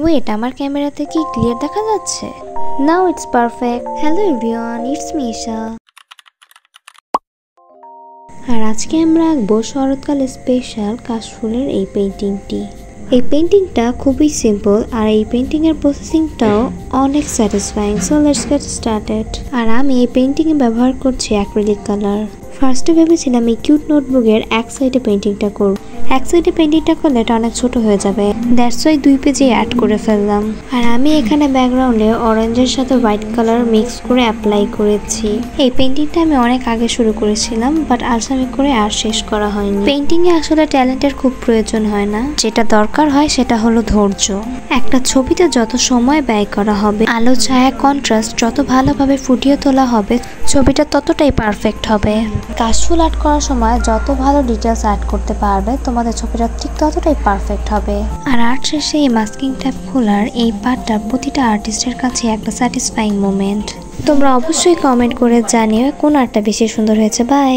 Wait, আমার ক্যামেরাতে কি ক্লিয়ার দেখা যাচ্ছে? Now it's perfect. Hello everyone, it's me Isha. আর আজকে আমরা আঁকবো শরৎকালে স্পেশাল কাশফুলের এই পেইন্টিংটি। এই পেইন্টিংটা খুবই সিম্পল আর এই পেইন্টিংয়ের প্রসেসিংটাও অনেক satisfying. So let's get started. আর আমি এই পেইন্টিংয়ে ব্যবহার করছি অ্যাক্রিলিক কালার। ফার্স্টে ভেবেছিলাম এই কিউট নোটবুকের এক সাইডে পেইন্টিংটা করব। এক সাইডে পেইন্টিংটা করলে এটা অনেক ছোট হয়ে যাবে, দ্যাটস ওয়াই 2 পেজে অ্যাড করে ফেললাম। আর আমি এখানে ব্যাকগ্রাউন্ডে অরেঞ্জের সাথে হোয়াইট কালার মিক্স করে অ্যাপ্লাই করেছি। এই পেইন্টিংটা আমি অনেক আগে শুরু করেছিলাম, বাট আলসামি করে আর শেষ করা হয়নি। পেইন্টিংয়ে আসলে ট্যালেন্টের খুব প্রয়োজন হয় না, যেটা দরকার হয় সেটা হলো ধৈর্য। একটা ছবিতে যত সময় ব্যয় করা হবে, আলো ছায়া কন্ট্রাস্ট যত ভালোভাবে ফুটিয়ে তোলা হবে, ছবিটা ততটাই পারফেক্ট হবে। কাশফুল আর্ট করার সময় যত ভালো ডিটেলস অ্যাড করতে পারবে, তোমাদের ছবিটা ঠিক ততটাই পারফেক্ট হবে। আর আর্ট শেষে এই মাস্কিং ট্যাপ খোলার এই পার্টটা প্রতিটা আর্টিস্টের কাছে একটা স্যাটিসফাইং মোমেন্ট। তোমরা অবশ্যই কমেন্ট করে জানিও কোন আর্টটা বেশি সুন্দর হয়েছে। বাই।